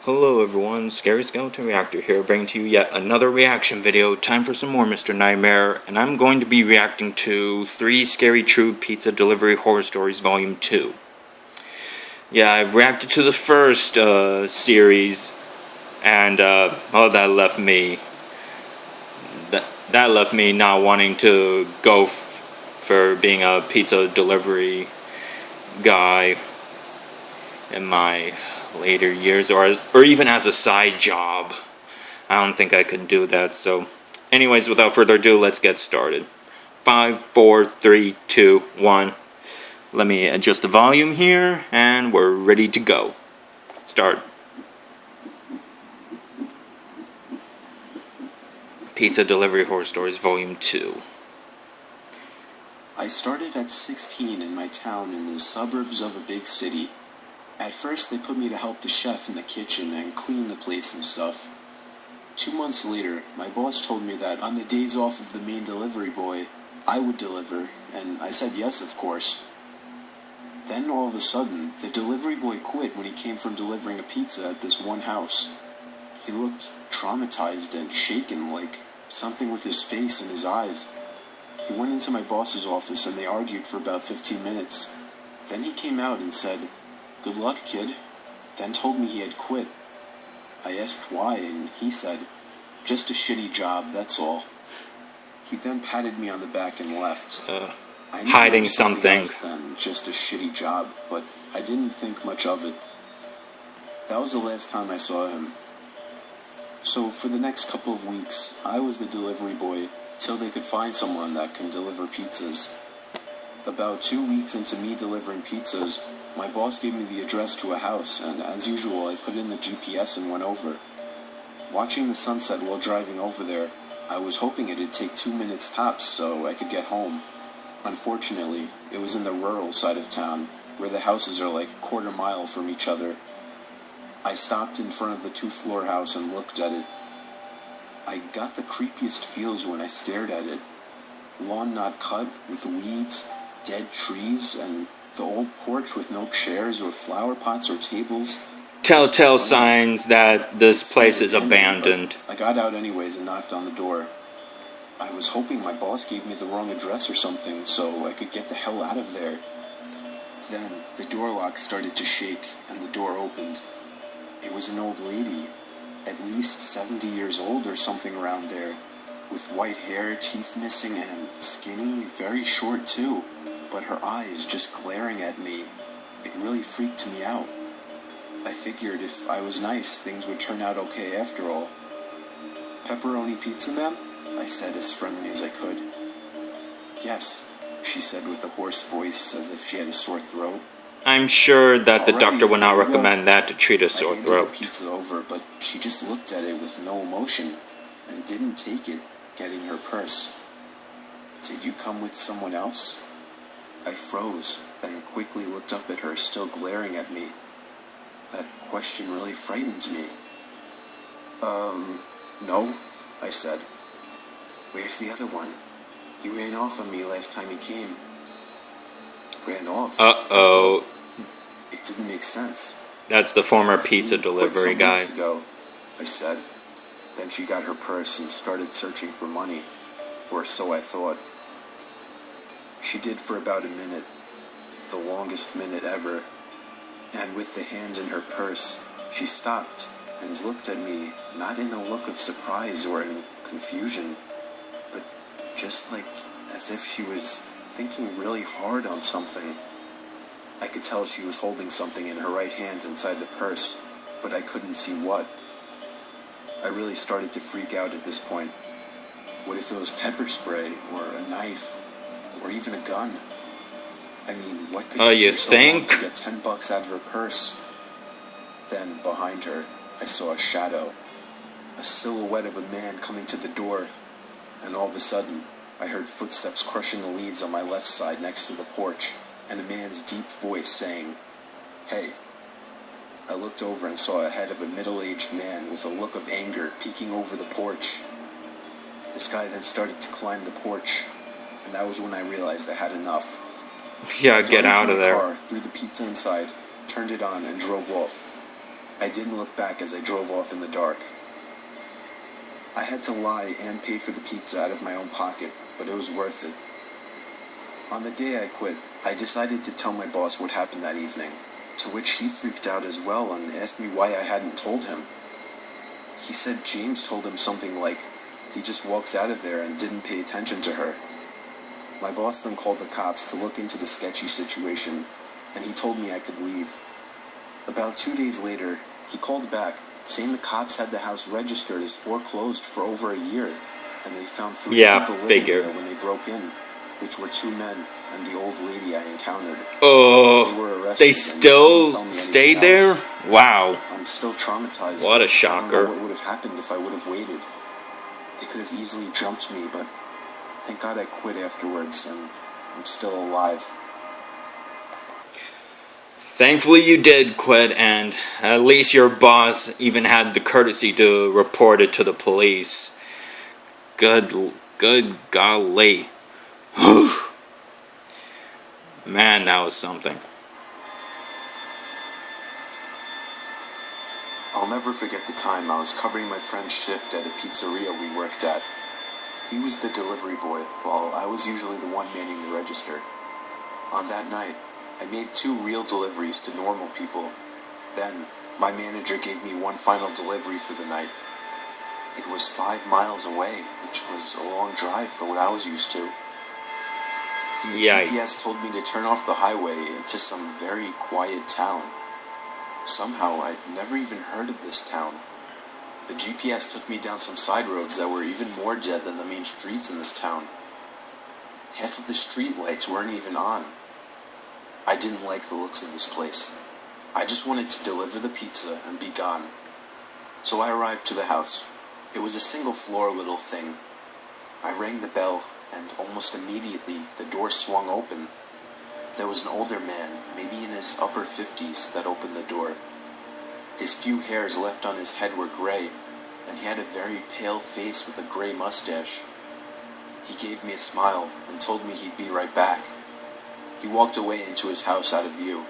Hello everyone, Scary Skeleton Reactor here, bringing to you yet another reaction video. Time for some more Mr. Nightmare, and I'm going to be reacting to 3 Scary True Pizza Delivery Horror Stories Volume 2. Yeah, I've reacted to the first series, and that left me not wanting to go for being a pizza delivery guy in my later years, or even as a side job. I don't think I could do that. So anyways, without further ado, let's get started. 5, 4, 3, 2, 1. Let me adjust the volume here, and we're ready to go. Start. Pizza Delivery Horror Stories Volume 2. I started at 16 in my town in the suburbs of a big city. At first, they put me to help the chef in the kitchen and clean the place and stuff. 2 months later, my boss told me that on the days off of the main delivery boy, I would deliver, and I said yes, of course. Then, all of a sudden, the delivery boy quit when he came from delivering a pizza at this one house. He looked traumatized and shaken, like something with his face and his eyes. He went into my boss's office and they argued for about 15 minutes. Then he came out and said, "Good luck, kid," then told me he had quit. I asked why, and he said, "Just a shitty job, that's all." He then patted me on the back and left. I knew Hiding it was something else than just a shitty job, but I didn't think much of it. That was the last time I saw him. So for the next couple of weeks, I was the delivery boy till they could find someone that can deliver pizzas. About 2 weeks into me delivering pizzas, my boss gave me the address to a house, and as usual, I put in the GPS and went over. Watching the sunset while driving over there, I was hoping it'd take 2 minutes tops so I could get home. Unfortunately, it was in the rural side of town, where the houses are like a quarter mile from each other. I stopped in front of the 2-floor house and looked at it. I got the creepiest feels when I stared at it. Lawn not cut, with weeds, dead trees, and the old porch with no chairs or flower pots or tables. Telltale signs that this place is abandoned. I got out anyways and knocked on the door. I was hoping my boss gave me the wrong address or something so I could get the hell out of there. Then the door lock started to shake and the door opened. It was an old lady, at least 70 years old or something around there, with white hair, teeth missing, and skinny, very short too, but her eyes just glaring at me. It really freaked me out. I figured if I was nice, things would turn out okay after all. "Pepperoni pizza, ma'am?" I said as friendly as I could. "Yes," she said with a hoarse voice as if she had a sore throat. I'm sure that the Alrighty, doctor would not here we go. recommend that to treat a sore I handed throat. the pizza over, but she just looked at it with no emotion and didn't take it, getting her purse. "Did you come with someone else?" I froze, then quickly looked up at her, still glaring at me. That question really frightened me. No," I said. "Where's the other one? He ran off on me last time he came." Ran off? Uh-oh. It didn't make sense. That's the former pizza He quit delivery some guy. weeks ago, I said. Then she got her purse and started searching for money, or so I thought. She did for about a minute, the longest minute ever, and with the hands in her purse, she stopped and looked at me, not in a look of surprise or in confusion, but just like as if she was thinking really hard on something. I could tell she was holding something in her right hand inside the purse, but I couldn't see what. I really started to freak out at this point. What if it was pepper spray, or a knife, or even a gun? I mean, what could take You her so long think? to get $10 out of her purse? Then, behind her, I saw a shadow, a silhouette of a man coming to the door, and all of a sudden, I heard footsteps crushing the leaves on my left side next to the porch, and a man's deep voice saying, "Hey." I looked over and saw a head of a middle-aged man with a look of anger peeking over the porch. This guy then started to climb the porch, and that was when I realized I had enough. Yeah, I get got out into of the there. car, threw the pizza inside, turned it on, and drove off. I didn't look back as I drove off in the dark. I had to lie and pay for the pizza out of my own pocket, but it was worth it. On the day I quit, I decided to tell my boss what happened that evening, to which he freaked out as well and asked me why I hadn't told him. He said James told him something like he just walks out of there and didn't pay attention to her. My boss then called the cops to look into the sketchy situation, and he told me I could leave. About 2 days later, he called back, saying the cops had the house registered as foreclosed for over a year, and they found 3 people living there when they broke in, which were 2 men and the old lady I encountered. Oh, they were arrested. They still stayed there? Wow. I'm still traumatized. What a shocker. I don't know what would have happened if I would have waited. They could have easily jumped me, but thank God I quit afterwards, and I'm still alive. Thankfully you did quit, and at least your boss even had the courtesy to report it to the police. Good golly. Man, that was something. I'll never forget the time I was covering my friend's shift at a pizzeria we worked at. He was the delivery boy, while I was usually the one manning the register. On that night, I made 2 real deliveries to normal people. Then, my manager gave me one final delivery for the night. It was 5 miles away, which was a long drive for what I was used to. The GPS told me to turn off the highway into some very quiet town. Somehow, I'd never even heard of this town. The GPS took me down some side roads that were even more dead than the main streets in this town. Half of the street lights weren't even on. I didn't like the looks of this place. I just wanted to deliver the pizza and be gone. So I arrived to the house. It was a single-floor little thing. I rang the bell, and almost immediately the door swung open. There was an older man, maybe in his upper 50s, that opened the door. His few hairs left on his head were gray, and he had a very pale face with a gray mustache. He gave me a smile and told me he'd be right back. He walked away into his house out of view,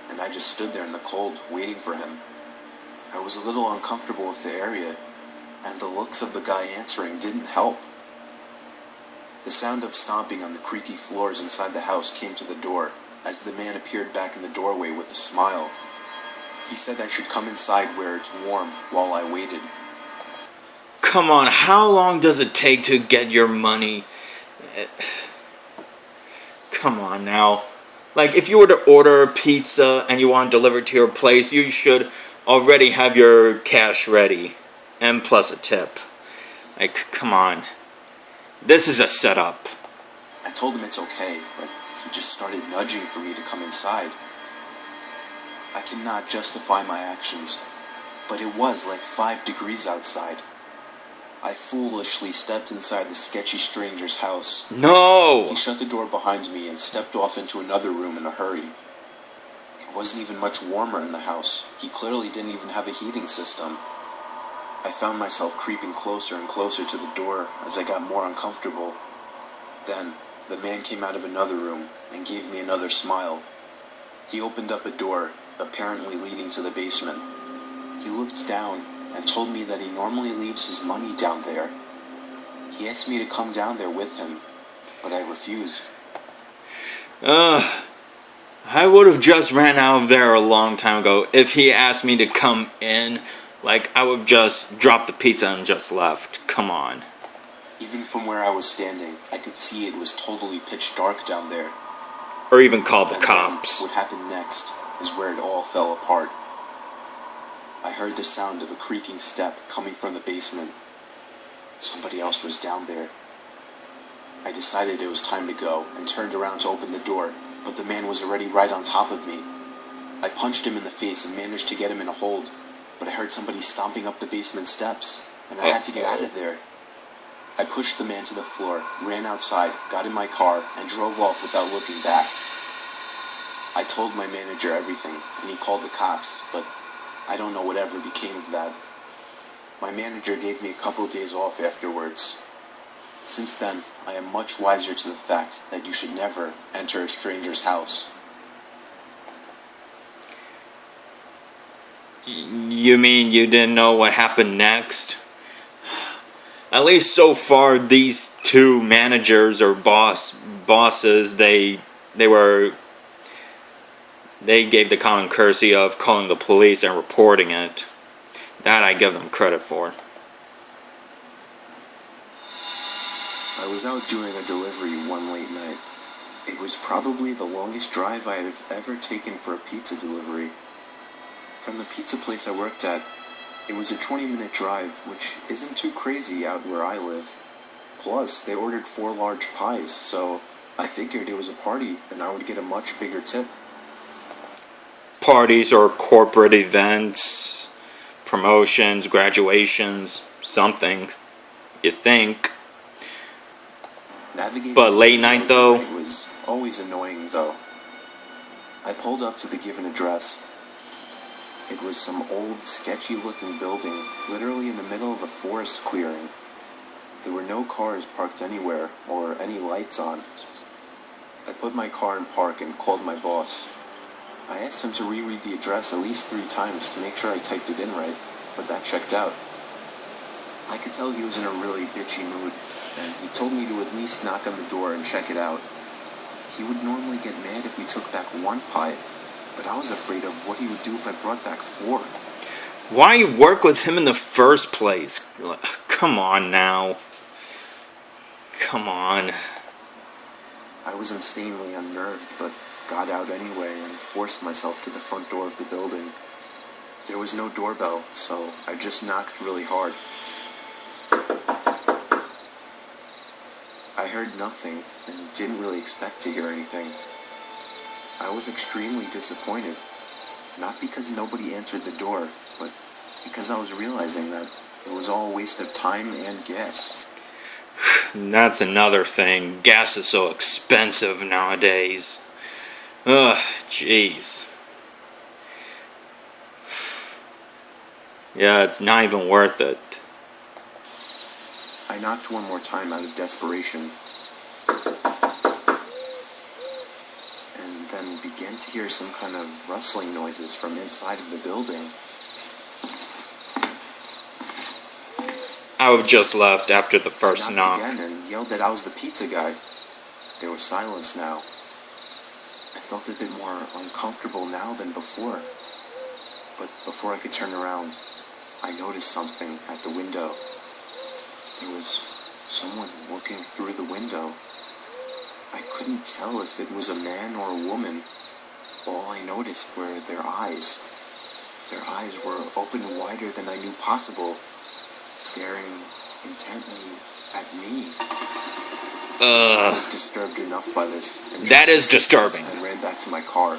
and I just stood there in the cold, waiting for him. I was a little uncomfortable with the area, and the looks of the guy answering didn't help. The sound of stomping on the creaky floors inside the house came to the door, as the man appeared back in the doorway with a smile. He said I should come inside where it's warm while I waited. Come on, how long does it take to get your money? Come on now. Like, if you were to order a pizza and you want it delivered to your place, you should already have your cash ready. And plus a tip. Like, come on. This is a setup. I told him it's okay, but he just started nudging for me to come inside. I cannot justify my actions, but it was like 5 degrees outside. I foolishly stepped inside the sketchy stranger's house. No! He shut the door behind me and stepped off into another room in a hurry. It wasn't even much warmer in the house. He clearly didn't even have a heating system. I found myself creeping closer and closer to the door as I got more uncomfortable. Then, the man came out of another room and gave me another smile. He opened up a door, apparently leading to the basement. He looked down and told me that he normally leaves his money down there. He asked me to come down there with him, but I refused. I would have just ran out of there a long time ago. If he asked me to come in, like, I would have just dropped the pizza and just left. Come on. Even from where I was standing, I could see it was totally pitch dark down there. Or even call the cops. What happened next is where it all fell apart. I heard the sound of a creaking step coming from the basement. Somebody else was down there. I decided it was time to go and turned around to open the door, but the man was already right on top of me. I punched him in the face and managed to get him in a hold, but I heard somebody stomping up the basement steps, and I had to get out of there. I pushed the man to the floor, ran outside, got in my car, and drove off without looking back. I told my manager everything, and he called the cops, but I don't know whatever became of that. My manager gave me a couple of days off afterwards. Since then, I am much wiser to the fact that you should never enter a stranger's house. You mean you didn't know what happened next? At least so far, these two managers or bosses, they gave the common courtesy of calling the police and reporting it. That I give them credit for. I was out doing a delivery one late night. It was probably the longest drive I have ever taken for a pizza delivery. From the pizza place I worked at, it was a 20-minute drive, which isn't too crazy out where I live. Plus, they ordered 4 large pies, so I figured it was a party and I would get a much bigger tip. Parties or corporate events, promotions, graduations, something. You think. Navigating But late night though? Was always annoying though. I pulled up to the given address. It was some old, sketchy-looking building, literally in the middle of a forest clearing. There were no cars parked anywhere, or any lights on. I put my car in park and called my boss. I asked him to reread the address at least 3 times to make sure I typed it in right, but that checked out. I could tell he was in a really bitchy mood, and he told me to at least knock on the door and check it out. He would normally get mad if we took back 1 pie, but I was afraid of what he would do if I brought back 4. Why work with him in the first place? Come on now. Come on. I was insanely unnerved, but got out anyway and forced myself to the front door of the building. There was no doorbell, so I just knocked really hard. I heard nothing and didn't really expect to hear anything. I was extremely disappointed, not because nobody answered the door, but because I was realizing that it was all a waste of time and gas. That's another thing. Gas is so expensive nowadays. Ugh, jeez. Yeah, it's not even worth it. I knocked one more time out of desperation, and then began to hear some kind of rustling noises from inside of the building. I would have just left after the first I knock. knocked again and yelled that I was the pizza guy. There was silence now. I felt a bit more uncomfortable now than before. But before I could turn around, I noticed something at the window. There was someone looking through the window. I couldn't tell if it was a man or a woman. All I noticed were their eyes. Their eyes were open wider than I knew possible, staring intently at me. I was disturbed enough by this. That is disturbing. And ran back to my car.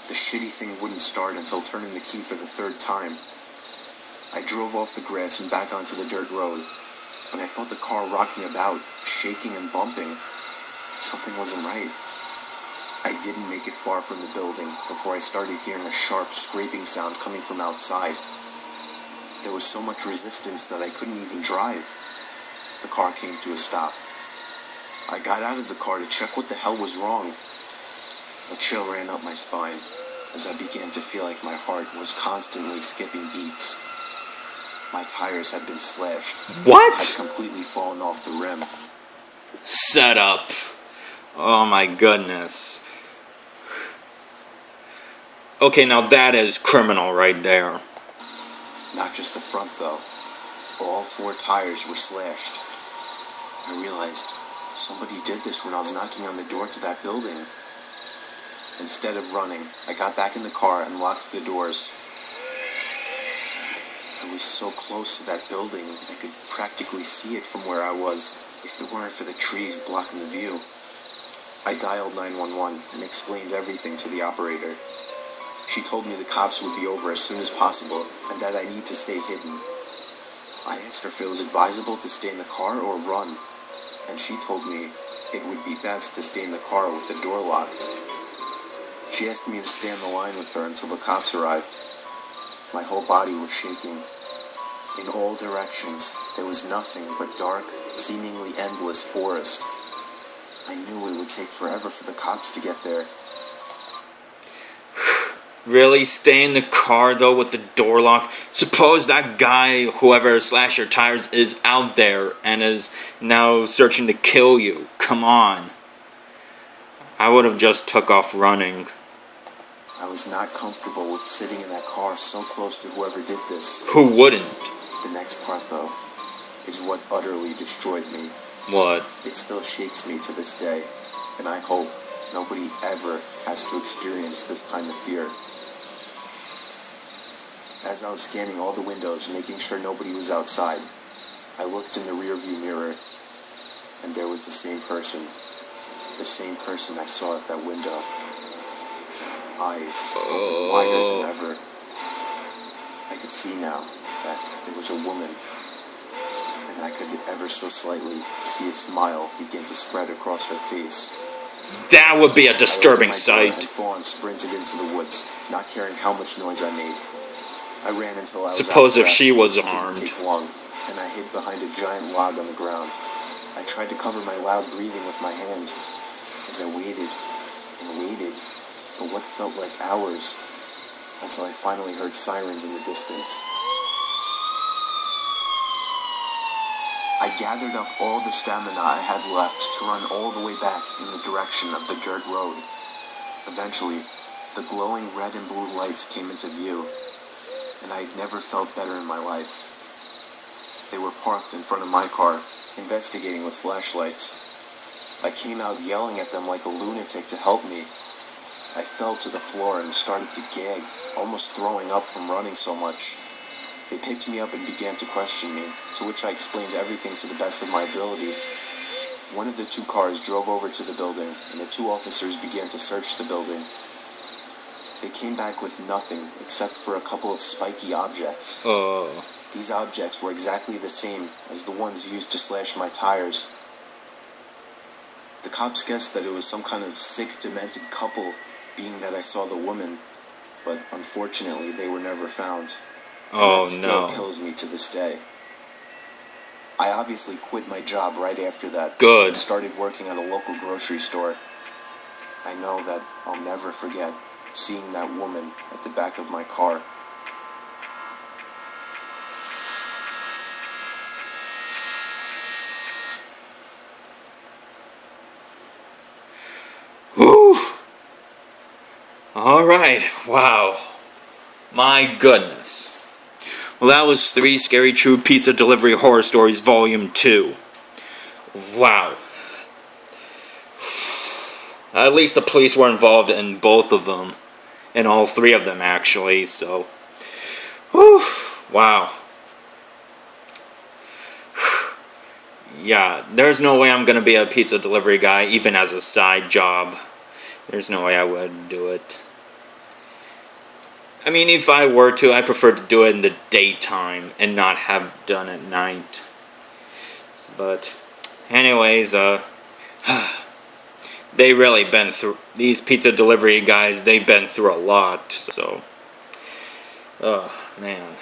The shitty thing wouldn't start until turning the key for the 3rd time. I drove off the grass and back onto the dirt road, but I felt the car rocking about, shaking and bumping. Something wasn't right. I didn't make it far from the building before I started hearing a sharp scraping sound coming from outside. There was so much resistance that I couldn't even drive. The car came to a stop. I got out of the car to check what the hell was wrong. A chill ran up my spine as I began to feel like my heart was constantly skipping beats. My tires had been slashed. What? Had completely fallen off the rim. Set up. Oh my goodness. Okay, now that is criminal right there. Not just the front, though. All 4 tires were slashed. I realized somebody did this when I was knocking on the door to that building. Instead of running, I got back in the car and locked the doors. I was so close to that building, I could practically see it from where I was, if it weren't for the trees blocking the view. I dialed 911 and explained everything to the operator. She told me the cops would be over as soon as possible, and that I need to stay hidden. I asked her if it was advisable to stay in the car or run, and she told me it would be best to stay in the car with the door locked. She asked me to stay on the line with her until the cops arrived. My whole body was shaking. In all directions, there was nothing but dark, seemingly endless forest. I knew it would take forever for the cops to get there. Really? Stay in the car, though, with the door locked? Suppose that guy, whoever slashed your tires, is out there and is now searching to kill you. Come on. I would have just took off running. I was not comfortable with sitting in that car so close to whoever did this. Who wouldn't? The next part, though, is what utterly destroyed me. What? It still shakes me to this day, and I hope nobody ever has to experience this kind of fear. As I was scanning all the windows, making sure nobody was outside, I looked in the rearview mirror, and there was the same person. The same person I saw at that window. Eyes open wider than ever. I could see now that it was a woman, and I could ever so slightly see a smile begin to spread across her face. That would be a disturbing sight. And full on sprinted into the woods, not caring how much noise I made. I ran until I was Suppose out of if she was breath. armed. It didn't take long, and I hid behind a giant log on the ground. I tried to cover my loud breathing with my hand as I waited and waited for what felt like hours until I finally heard sirens in the distance. I gathered up all the stamina I had left to run all the way back in the direction of the dirt road. Eventually, the glowing red and blue lights came into view, and I had never felt better in my life. They were parked in front of my car, investigating with flashlights. I came out yelling at them like a lunatic to help me. I fell to the floor and started to gag, almost throwing up from running so much. They picked me up and began to question me, to which I explained everything to the best of my ability. One of the two cars drove over to the building, and the two officers began to search the building. They came back with nothing except for a couple of spiky objects. These objects were exactly the same as the ones used to slash my tires. The cops guessed that it was some kind of sick, demented couple, being that I saw the woman, but unfortunately they were never found. And that still kills me to this day. I obviously quit my job right after that. Good. And started working at a local grocery store. I know that I'll never forget seeing that woman at the back of my car. Whew. Alright, wow. My goodness. Well, that was 3 Scary True Pizza Delivery Horror Stories Volume 2. Wow. At least the police were involved in both of them. In all 3 of them, actually, so. Whew. Wow. Yeah, there's no way I'm going to be a pizza delivery guy, even as a side job. There's no way I would do it. I mean, if I were to, I prefer to do it in the daytime and not have done at night. But, anyways, they really been through, these pizza delivery guys, they've been through a lot, so, man.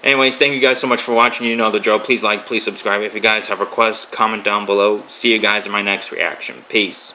Anyways, thank you guys so much for watching. You know the drill. Please like, please subscribe. If you guys have requests, comment down below. See you guys in my next reaction. Peace.